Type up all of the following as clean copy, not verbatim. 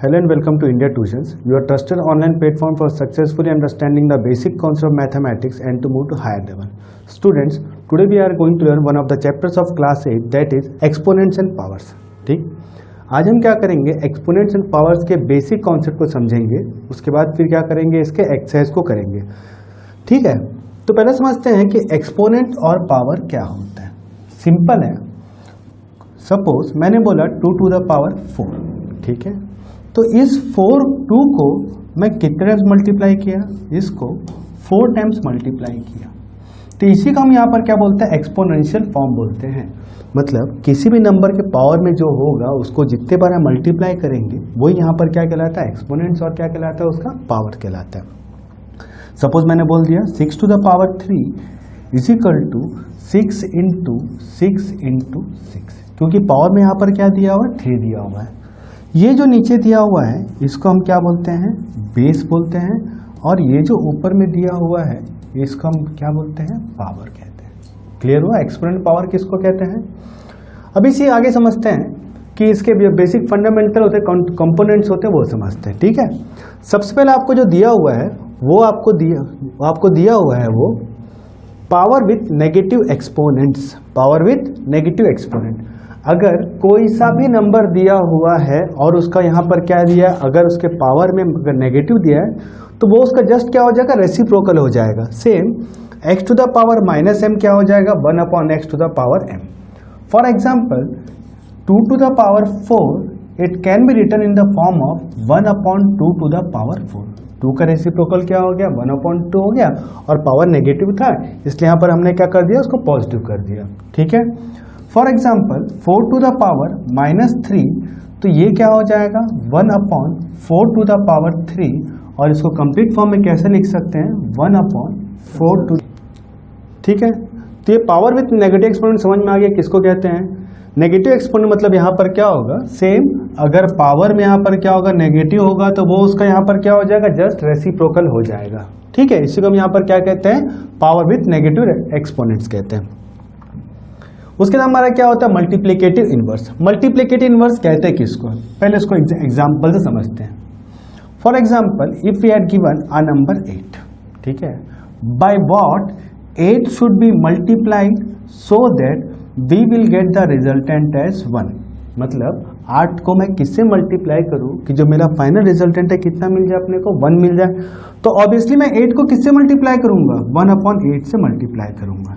Hello and welcome to India Tuitions, your trusted online platform for successfully understanding the basic concept of mathematics and to move to higher level. Students, today we are going to learn one of the chapters of class 8, that is exponents and powers. ठीक, आज हम क्या करेंगे, exponents and powers के basic concept को समझेंगे, उसके बाद फिर क्या करेंगे, इसके एक्सरसाइज को करेंगे. ठीक है, तो पहले समझते हैं कि एक्सपोनेंट और पावर क्या होता है. सिंपल है. सपोज मैंने बोला 2 to the power 4. ठीक है, तो इस 2 को मैं कितने टाइम्स मल्टीप्लाई किया, इसको 4 टाइम्स मल्टीप्लाई किया. तो इसी का हम यहाँ पर क्या बोलते हैं, एक्सपोनेंशियल फॉर्म बोलते हैं. मतलब किसी भी नंबर के पावर में जो होगा उसको जितने बार हम मल्टीप्लाई करेंगे वही यहाँ पर क्या कहलाता है, एक्सपोनेंट्स, और क्या कहलाता है, उसका पावर कहलाता है. सपोज मैंने बोल दिया 6 to the power 3 is equal to 6 into 6 into 6, क्योंकि पावर में यहाँ पर क्या दिया हुआ है, 3 दिया हुआ है. ये जो नीचे दिया हुआ है इसको हम क्या बोलते हैं, बेस बोलते हैं, और ये जो ऊपर में दिया हुआ है इसको हम क्या बोलते हैं, पावर कहते हैं. क्लियर हुआ, एक्सपोनेंट पावर किसको कहते हैं. अब इसी आगे समझते हैं कि इसके बेसिक फंडामेंटल होते हैं, कंपोनेंट्स होते हैं, वो समझते हैं. ठीक है, सबसे पहले आपको जो दिया हुआ है वो आपको दिया हुआ है वो power with negative exponents. Power with negative exponent. अगर कोई सा भी नंबर दिया हुआ है और उसका यहाँ पर क्या दिया है, अगर उसके पावर में अगर नेगेटिव दिया है तो वो उसका जस्ट क्या हो जाएगा, रेसिप्रोकल हो जाएगा. Same x to the power minus m क्या हो जाएगा, 1 upon x to the power m. For example 2 to the power 4 it can be written in the form of 1 upon 2 to the power 4. 2 का reciprocal क्या हो गया, 1 upon 2 हो गया, और पावर नेगेटिव था इसलिए यहाँ पर हमने क्या कर दिया, उसको पॉजिटिव कर दिया. ठीक है, for example 4 to the power minus 3, तो ये क्या हो जाएगा, 1 upon 4 to the power 3, और इसको कंप्लीट फॉर्म में कैसे लिख सकते हैं, 1 upon 4 to. ठीक है, तो ये पावर विथ नेगेटिव एक्सपोनेंट समझ में आ गया किसको कहते हैं. नेगेटिव एक्सपोनेंट मतलब यहाँ पर क्या होगा, सेम अगर पावर में यहाँ पर क्या होगा, नेगेटिव होगा, तो वो उसका यहाँ पर क्या हो जाएगा, जस्ट रेसिप्रोकल हो जाएगा. ठीक है, इसी को हम यहाँ पर क्या कहते हैं, पावर विथ नेगेटिव एक्सपोनेंट्स कहते हैं. उसके बाद हमारा क्या होता है, मल्टीप्लिकेटिव इनवर्स. मल्टीप्लिकेटिव इनवर्स कहते हैं किसको, पहले इसको एग्जांपल से समझते हैं. For example if we had given a number 8, ठीक है, by what 8 should be multiplied so that we will get the resultant as 1. मतलब 8 को मैं किससे मल्टीप्लाई करूं कि जो मेरा फाइनल रिजल्टेंट है कितना मिल जाए, अपने को 1 मिल जाए. तो ऑब्वियसली मैं 8 को किससे मल्टीप्लाई करूंगा, 1 upon 8 से मल्टीप्लाई करूंगा.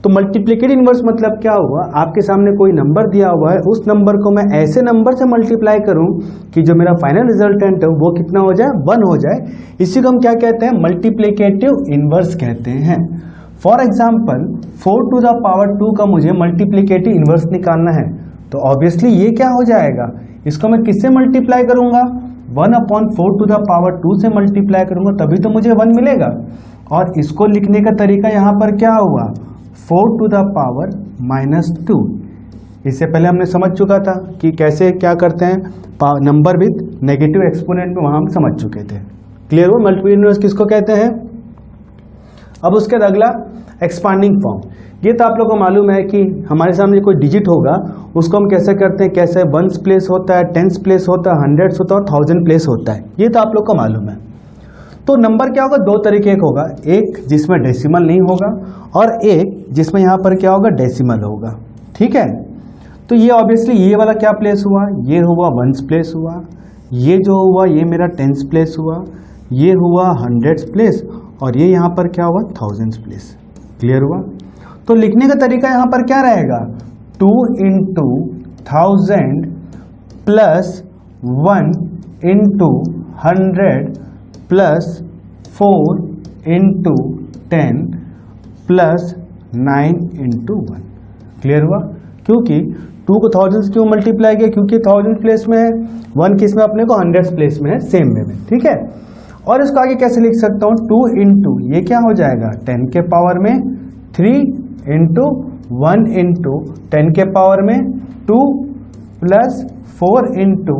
तो मल्टीप्लिकेटिव इनवर्स मतलब क्या हुआ, आपके सामने कोई नंबर दिया हुआ है, उस नंबर को मैं ऐसे नंबर से मल्टीप्लाई करूं कि जो मेरा फाइनल रिजल्टेंट है वो कितना हो जाए, 1 हो जाए. इसी को हम क्या कहते हैं, मल्टीप्लिकेटिव इनवर्स कहते हैं. For example 4 to the power 2 का मुझे मल्टीप्लिकेटिव इनवर्स निकालना है, तो ऑब्वियसली ये क्या हो जाएगा, इसको मैं किससे मल्टीप्लाई करूंगा, 1 upon 4 to the power 2 से मल्टीप्लाई करूंगा, तभी तो मुझे 1 मिलेगा. और इसको लिखने का तरीका यहाँ पर क्या हुआ, 4 to the power minus 2. इससे पहले हमने समझ चुका था कि कैसे क्या करते हैं, नंबर विथ नेगेटिव एक्सपोनेंट में वहां हम समझ चुके थे. क्लियर हुआ, मल्टीप्लिकेटिव इनवर्स किसको कहते हैं. अब उसके बाद अगला एक्सपांडिंग फॉर्म. ये तो आप लोगों को मालूम है कि हमारे सामने कोई डिजिट होगा उसको हम कैसे करते हैं, कैसे 1s प्लेस होता है, 10s प्लेस होता है, 100s होता है, और 1000 प्लेस होता है. ये तो आप लोग को मालूम है. तो नंबर क्या होगा, दो तरीके का होगा, एक जिसमें डेसिमल नहीं होगा और एक जिसमें यहाँ पर क्या होगा, डेसिमल होगा. ठीक है, तो ये ऑब्वियसली ये वाला क्या प्लेस हुआ, ये हुआ 1s प्लेस हुआ, ये जो हुआ ये मेरा 10s प्लेस हुआ, ये हुआ 100s प्लेस, और ये यहाँ पर क्या हुआ, 1000s प्लेस. क्लियर हुआ. तो लिखने का तरीका यहाँ पर क्या रहेगा, 2 into 1000 plus 1 into 100 plus 4 into 10 plus 9 into 1. Clear हुआ. क्योंकि 2 को 1000 से क्यों मल्टीप्लाई किया, क्योंकि 1000 प्लेस में है, 1 किस में, अपने को 100 प्लेस में है, सेम में. ठीक है, और इसको आगे कैसे लिख सकता हूँ, 2 into ये क्या हो जाएगा, 10 के पावर में 3 into 1 into 10 के पावर में 2 plus 4 into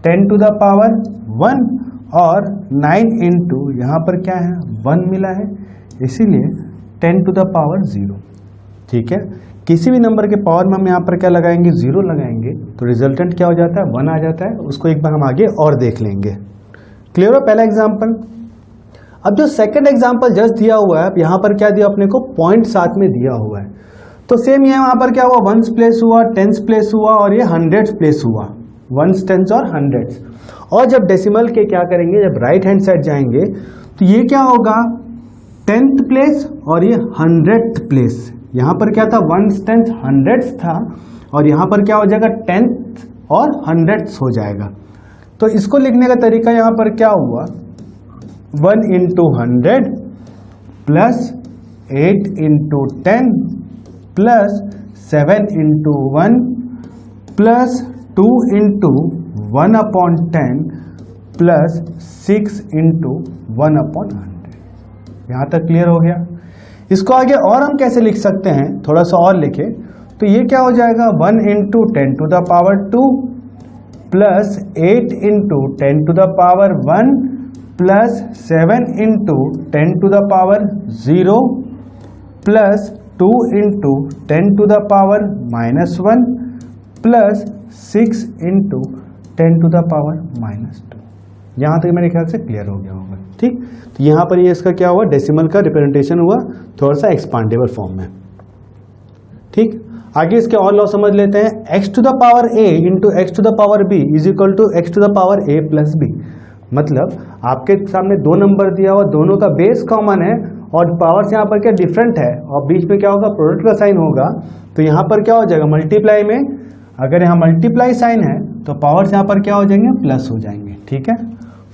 10 to the power 1, और 9 into यहाँ पर क्या है, 1 मिला है, इसीलिए 10 to the power 0. ठीक है, किसी भी नंबर के पावर में हम यहाँ पर क्या लगाएंगे, 0 लगाएंगे, तो रिजल्टेंट क्या हो जाता है, 1 आ जाता है। उसको एक बार हम आगे और देख लेंगे। क्लियर हो पहला एग्जाम्पल। अब जो सेकंड एग्जाम्पल जस्ट दिया हुआ है, अब यहाँ पर क्या दिया अपने को, पॉइंट साथ में दिया हुआ है। तो सेम ये वहाँ पर क्या हुआ, 1s प्लेस हुआ, 10s प्लेस हुआ और ये 100s प्लेस हुआ, 1s 10s और 100s। और जब डेसिमल के क्या करेंगे, जब राइट हैंड साइड जाएंगे तो ये क्या होगा, 10th प्लेस और ये 100th प्लेस। यहाँ पर क्या था, 1s 10s 100s था और यहाँ पर क्या हो जाएगा, 10th और 100th हो जाएगा। तो इसको लिखने का तरीका यहाँ पर क्या हुआ, 1 into 100 plus 8 into 10 plus 7 into 1 plus 2 into 1/10 plus 6 into 1/100। यहाँ तक क्लियर हो गया। इसको आगे और हम कैसे लिख सकते हैं, थोड़ा सा और लिखे तो ये क्या हो जाएगा, 1 into 10 to the power 2 plus 8 into 10 to the power 1 plus 7 into 10 to the power 0 plus 2 into 10 to the power -1 plus 6 into 10 to the power -2। यहाँ तक मेरे ख्याल से क्लियर हो गया होगा। ठीक, तो यहाँ पर ये इसका क्या हुआ, डेसिमल का रिप्रेजेंटेशन हुआ थोड़ा सा एक्सपांडेबल फॉर्म में। ठीक, आगे इसके और लॉ समझ लेते हैं। x to the power a into X to the power b is equal to X to the power a plus b। मतलब आपके सामने दो नंबर दिया हुआ, दोनों का बेस कॉमन है और पावर्स यहाँ पर क्या डिफरेंट है और बीच में क्या होगा, प्रोडक्ट का साइन होगा। तो यहाँ पर क्या हो जाएगा, मल्टीप्लाई में अगर यहाँ मल्टीप्लाई साइन है तो पावर्स यहाँ पर क्या हो जाएंगे, प्लस हो जाएंगे। ठीक है,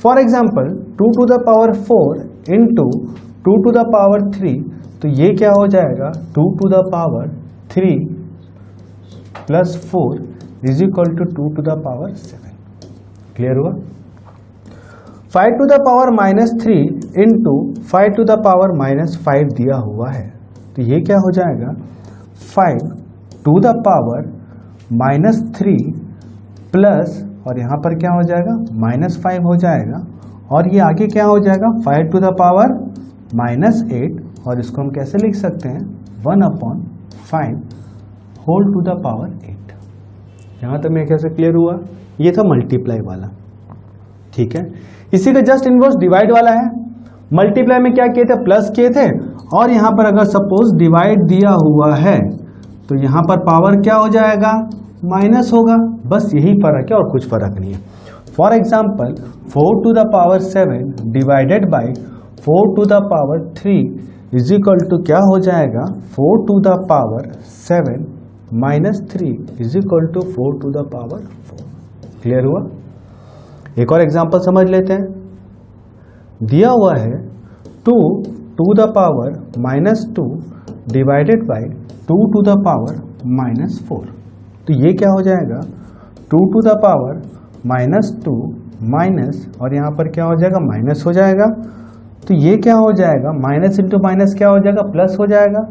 for example 2 to the power 4 into 2 to the power 3, तो ये क्या हो जाएगा, 2 to the power 3 plus 4 is equal to 2 to the power 7। Clear हुआ। 5 to the power -3 into 5 to the power -5 दिया हुआ है, तो ये क्या हो जाएगा, 5 to the power -3 प्लस और यहाँ पर क्या हो जाएगा, -5 हो जाएगा और ये आगे क्या हो जाएगा, 5 to the power -8 और इसको हम कैसे लिख सकते हैं, 1/5 होल टू द पावर 8। यहाँ तक मेरे कैसे क्लियर हुआ। ये था मल्टीप्लाई वाला। ठीक है, इसी का जस्ट इनवर्स डिवाइड वाला है। मल्टीप्लाई में क्या किए थे, प्लस किए थे और यहाँ पर अगर सपोज डिवाइड दिया हुआ है तो यहाँ पर पावर क्या हो जाएगा, माइनस होगा। बस यही फर्क है और कुछ फर्क नहीं है। For example 4 to the power 7 divided by 4 to the power 3 is equal to क्या हो जाएगा, 4 to the power 7 -3 is equal to 4 to the power 4। Clear हुआ। एक और एग्जांपल समझ लेते हैं। दिया हुआ है 2 to the power -2 divided by 2 to the power -4, तो ये क्या हो जाएगा, 2 to the power -2 माइनस और यहाँ पर क्या हो जाएगा, माइनस हो जाएगा। तो ये क्या हो जाएगा, माइनस इंटू माइनस क्या हो जाएगा, प्लस हो जाएगा।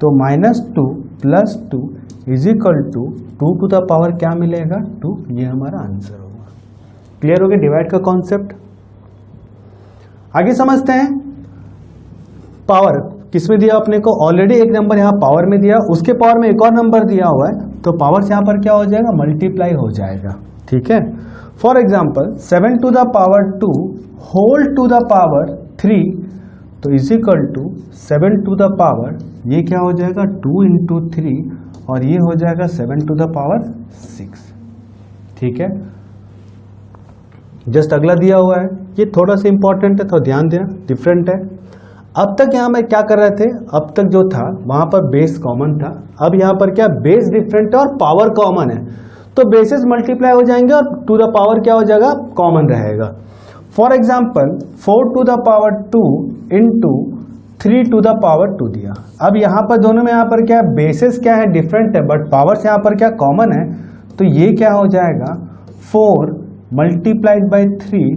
तो -2 plus 2 is equal to 2 to the power क्या मिलेगा, 2। ये हमारा आंसर होगा। क्लियर हो गया डिवाइड का कॉन्सेप्ट। आगे समझते हैं पावर किसमें दिया अपने को, ऑलरेडी एक नंबर यहाँ पावर में दिया, उसके पावर में एक और नंबर दिया हुआ है, तो पावर यहाँ पर क्या हो जाएगा, मल्टीप्लाई हो जाएगा। ठीक है, for example 7 to the power 2 whole to the power 3, तो is equal to 7 to the power, ये क्या हो जाएगा, 2 into 3 और ये हो जाएगा 7 to the power 6। ठीक है, जस्ट अगला दिया हुआ है, ये थोड़ा सा इंपॉर्टेंट है, तो ध्यान देना, डिफरेंट है। अब तक यहाँ में क्या कर रहे थे, अब तक जो था वहां पर बेस कॉमन था, अब यहाँ पर क्या बेस डिफरेंट है और पावर कॉमन है, तो बेसिस मल्टीप्लाई हो जाएंगे और टू द पावर क्या हो जाएगा, कॉमन रहेगा। For example 4 to the power 2 into 3 to the power 2 दिया। अब यहाँ पर दोनों में यहाँ पर क्या बेसिस क्या है, डिफरेंट है, बट पावर्स यहाँ पर क्या कॉमन है, तो ये क्या हो जाएगा, 4 multiplied by 3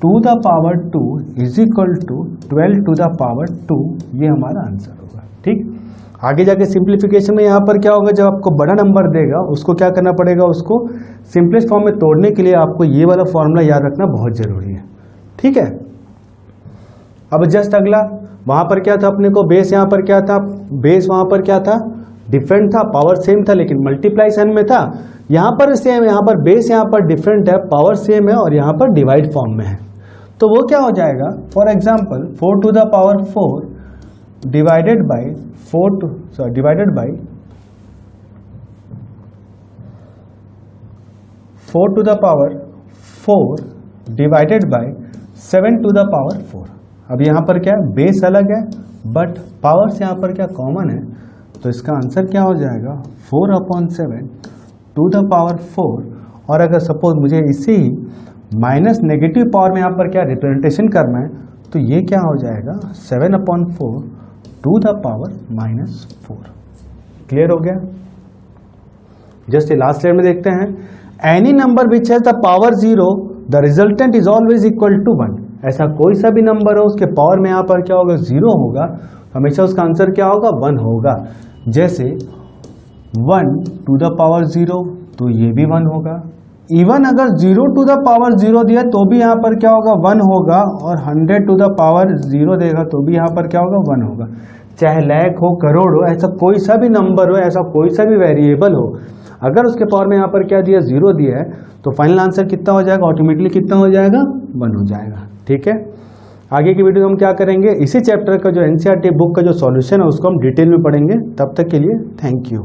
to the power 2 is equal to 12 to the power 2। ये हमारा आंसर होगा। ठीक, आगे जाके सिंप्लीफिकेशन में यहाँ पर क्या होगा, जब आपको बड़ा नंबर देगा उसको क्या करना पड़ेगा, उसको सिंपलेस्ट फॉर्म में तोड़ने के लिए आपको ये वाला फॉर्मूला याद रखना बहुत जरूरी है। ठीक है, अब जस्ट अगला वहाँ पर क्या था अपने को, बेस यहाँ पर क्या था, बेस वहाँ पर क्या था डिफरेंट था, पावर सेम था, लेकिन मल्टीप्लाई साइन में था। यहाँ पर सेम, यहाँ पर बेस यहाँ पर डिफरेंट है, पावर सेम है और यहाँ पर डिवाइड फॉर्म में है। तो वो क्या हो जाएगा, for example 4 to the power 4 divided by 4 to the power 4 divided by 7 to the power 4। अब यहाँ पर क्या है, बेस अलग है बट पावर्स यहाँ पर क्या कॉमन है, तो इसका आंसर क्या हो जाएगा 4/7 to the power 4। और अगर सपोज मुझे इसे ही माइनस नेगेटिव पावर में यहाँ पर क्या रिप्रेजेंटेशन करना है, तो ये क्या हो जाएगा 7/4 to the power -4। क्लियर हो गया। जस्ट लास्ट स्लाइड में देखते हैं, any number which has the power 0 the resultant is always equal to 1। ऐसा कोई सा भी नंबर हो उसके पावर में यहाँ पर क्या होगा 0 होगा, हमेशा उसका आंसर क्या होगा 1 होगा। जैसे 1 to the power 0 तो ये भी 1 होगा। इवन अगर 0 to the power 0 दिया तो भी यहाँ पर क्या होगा 1 होगा, और 100 to the power 0 देगा तो भी यहाँ पर क्या होगा 1 होगा। चाहे लाख हो, करोड़ हो, ऐसा कोई सा भी नंबर हो, ऐसा कोई सा भी वेरिएबल हो, अगर उसके पावर में यहाँ पर क्या दिया 0 दिया है, तो फाइनल आंसर कितना हो जाएगा, ऑटोमेटिकली कितना हो जाएगा 1 हो जाएगा। ठीक है, आगे की वीडियो में हम क्या करेंगे, इसी चैप्टर का जो एनसीईआरटी बुक का जो सॉल्यूशन है उसको हम डिटेल में पढ़ेंगे। तब तक के लिए थैंक यू।